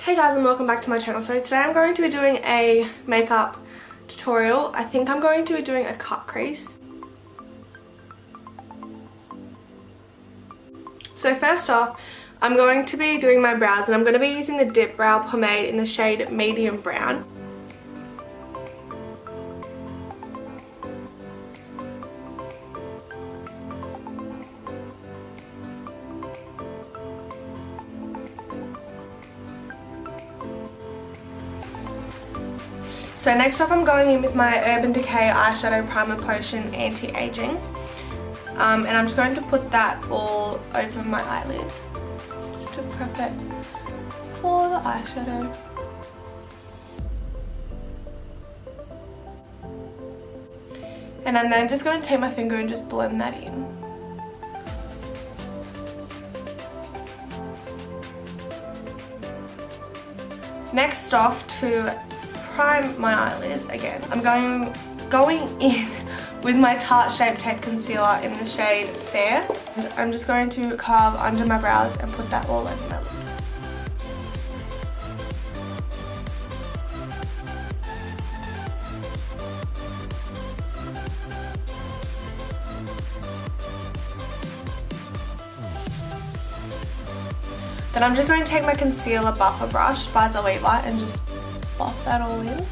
Hey guys, and welcome back to my channel. So today I'm going to be doing a makeup tutorial. I think I'm going to be doing a cut crease. So first off, I'm going to be doing my brows and I'm going to be using the Dip Brow Pomade in the shade Medium Brown. So next off I'm going in with my Urban Decay Eyeshadow Primer Potion Anti-Aging. And I'm just going to put that all over my eyelid, just to prep it for the eyeshadow. And I'm then just going to take my finger and just blend that in. Next off, to prime my eyelids again, I'm going in with my Tarte Shape Tape Concealer in the shade Fair. And I'm just going to carve under my brows and put that all over my lid. Then I'm just going to take my concealer buffer brush by Zoeva and just buff that all in.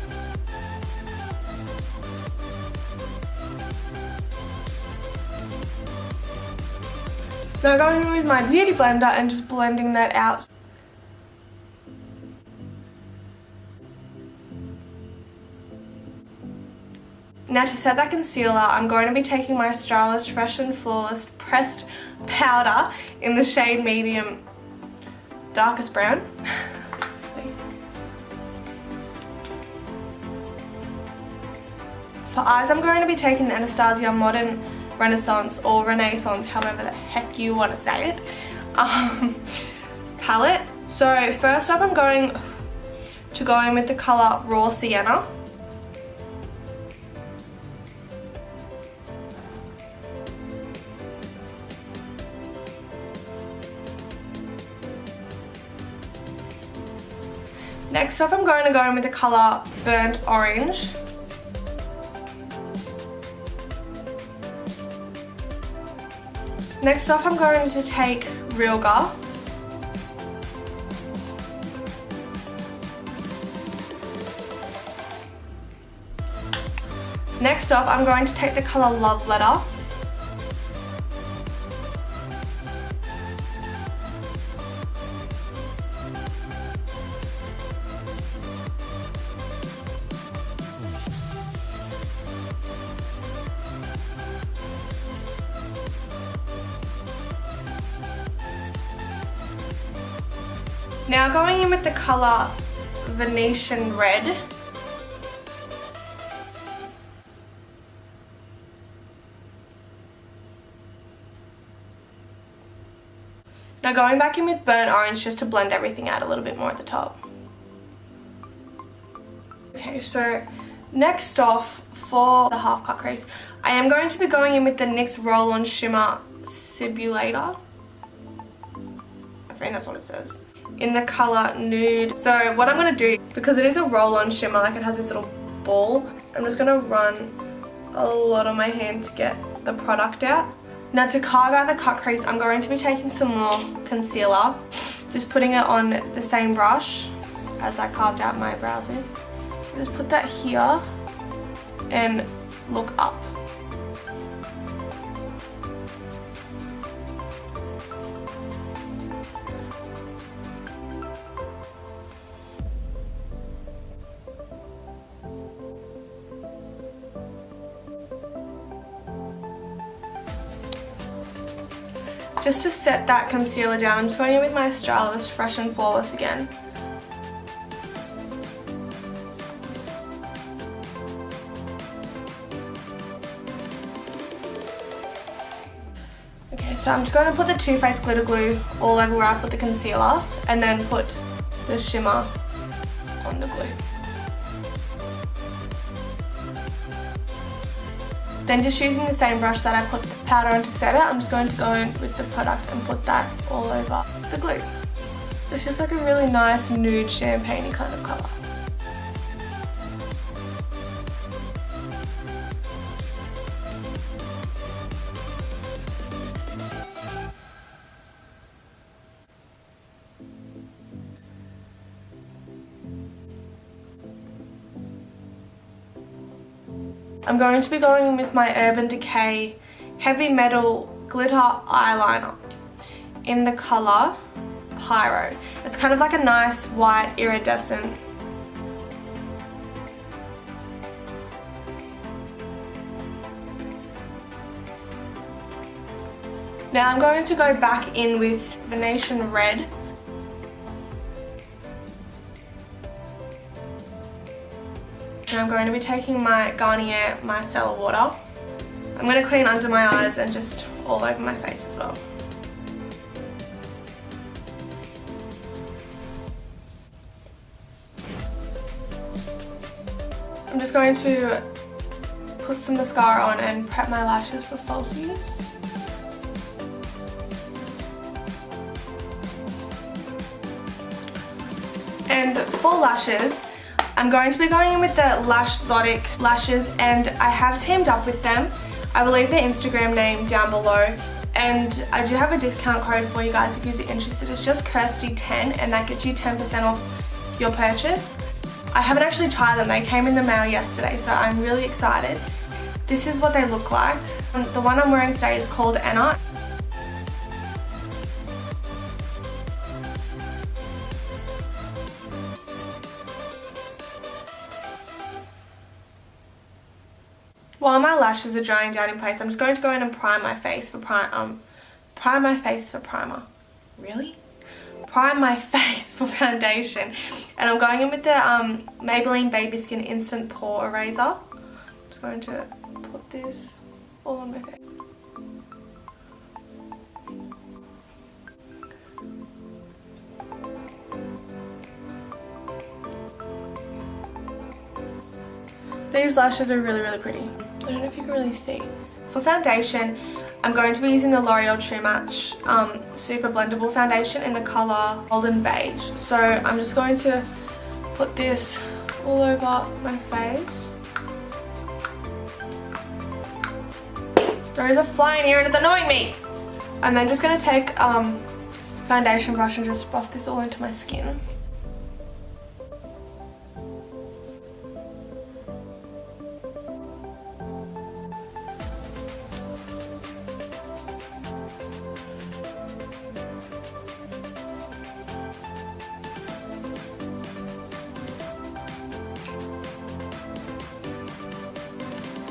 Now going in with my beauty blender and just blending that out. Now to set that concealer, I'm going to be taking my Australis Fresh and Flawless Pressed Powder in the shade Medium Darkest Brown. For eyes, I'm going to be taking the Anastasia Modern Renaissance or Renaissance, however the heck you want to say it, palette. So first up I'm going to go in with the colour Raw Siena. Next up I'm going to go in with the colour Burnt Orange. Next off I'm going to take realgar. Next off I'm going to take the colour Love Letter. Now going in with the colour Venetian Red. Now going back in with Burnt Orange just to blend everything out a little bit more at the top. Okay, so next off for the half cut crease, I am going to be going in with the NYX Roll-On Shimmer Simulator. I think that's what it says. In the colour Nude. So what I'm going to do, because it is a roll-on shimmer, like it has this little ball, I'm just going to run a lot on my hand to get the product out. Now to carve out the cut crease, I'm going to be taking some more concealer, just putting it on the same brush as I carved out my brows with. Just put that here and look up. Just to set that concealer down, I'm just going in with my Australis Fresh and Flawless again. Okay, so I'm just going to put the Too Faced glitter glue all over where I put the concealer and then put the shimmer on the glue. Then just using the same brush that I put the powder on to set it, I'm just going to go in with the product and put that all over the glue. It's just like a really nice nude champagne kind of colour. I'm going to be going in with my Urban Decay Heavy Metal Glitter Eyeliner in the colour Pyro. It's kind of like a nice white iridescent. Now I'm going to go back in with Venetian Red. And I'm going to be taking my Garnier Micellar Water. I'm going to clean under my eyes and just all over my face as well. I'm just going to put some mascara on and prep my lashes for falsies. And for lashes, I'm going to be going in with the Lashxotic lashes, and I have teamed up with them. I will leave their Instagram name down below, and I do have a discount code for you guys if you're interested. It's just Kirsty10, and that gets you 10% off your purchase. I haven't actually tried them. They came in the mail yesterday, so I'm really excited. This is what they look like. The one I'm wearing today is called Anna. While my lashes are drying down in place, I'm just going to go in and prime my face for primer. Really? Prime my face for foundation. And I'm going in with the Maybelline Baby Skin Instant Pore Eraser. I'm just going to put this all on my face. These lashes are really, really pretty. I don't know if you can really see. For foundation, I'm going to be using the L'Oreal True Match Super Blendable Foundation in the colour Golden Beige. So I'm just going to put this all over my face. There is a fly in here and it's annoying me! And then just going to take foundation brush and just buff this all into my skin.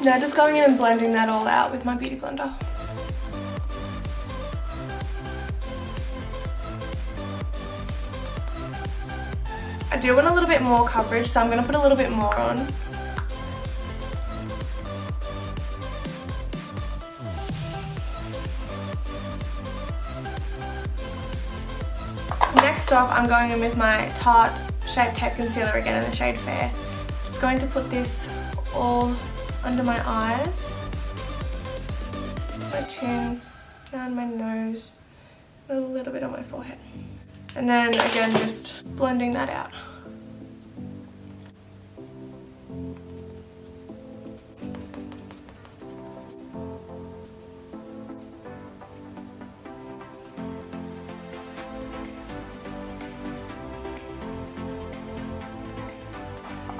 Now just going in and blending that all out with my beauty blender. I do want a little bit more coverage, so I'm going to put a little bit more on. Next off, I'm going in with my Tarte Shape Tape Concealer again in the shade Fair. Just going to put this all under my eyes, my chin, down my nose, and a little bit on my forehead. And then again, just blending that out.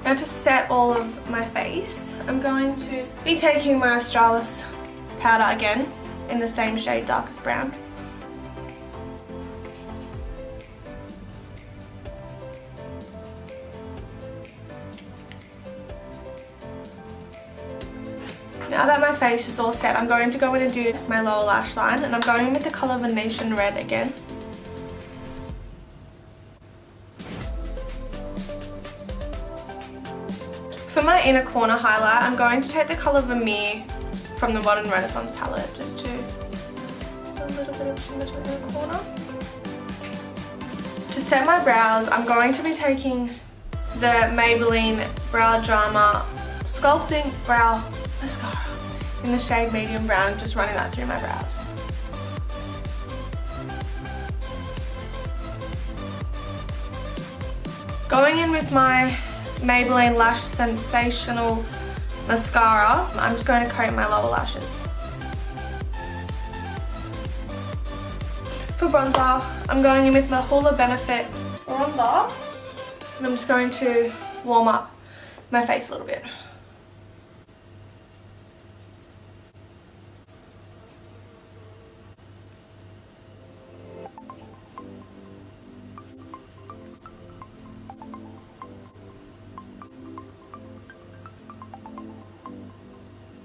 Now to set all of my face, I'm going to be taking my Australis powder again in the same shade, darkest brown. Now that my face is all set, I'm going to go in and do my lower lash line, and I'm going in with the colour Venetian Red again. For my inner corner highlight, I'm going to take the colour Vermeer from the Modern Renaissance palette, just to do a little bit of shimmer to the inner corner. To set my brows, I'm going to be taking the Maybelline Brow Drama Sculpting Brow Mascara in the shade Medium Brown, just running that through my brows. Going in with my Maybelline Lash Sensational Mascara, I'm just going to coat my lower lashes. For bronzer, I'm going in with my Hoola Benefit bronzer, and I'm just going to warm up my face a little bit.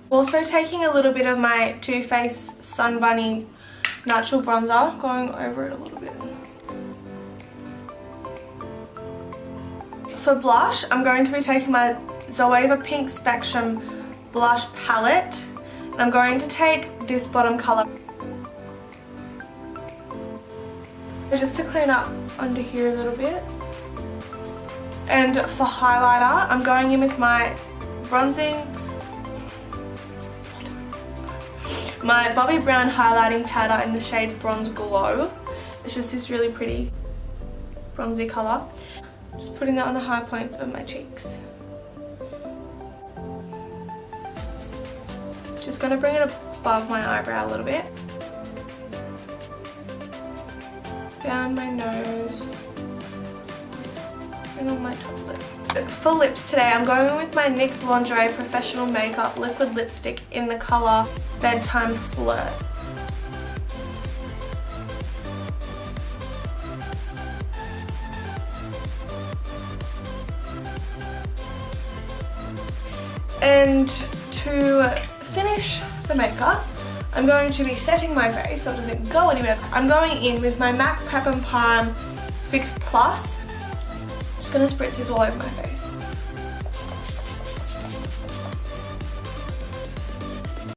Also taking a little bit of my Too Faced Sunbunny natural bronzer, going over it a little bit. For blush, I'm going to be taking my Zoeva Pink Spectrum blush palette, and I'm going to take this bottom colour just to clean up under here a little bit. And for highlighter, I'm going in with my Bobbi Brown highlighting powder in the shade Bronze Glow. It's just this really pretty bronzy colour. Just putting that on the high points of my cheeks. Just going to bring it above my eyebrow a little bit. Down my nose. And on my top lip. For lips today, I'm going with my NYX Lingerie Professional Makeup Liquid Lipstick in the colour Bedtime Flirt. And to finish the makeup, I'm going to be setting my face so it doesn't go anywhere. I'm going in with my MAC Prep and Prime Fix Plus. Just going to spritz this all over my face.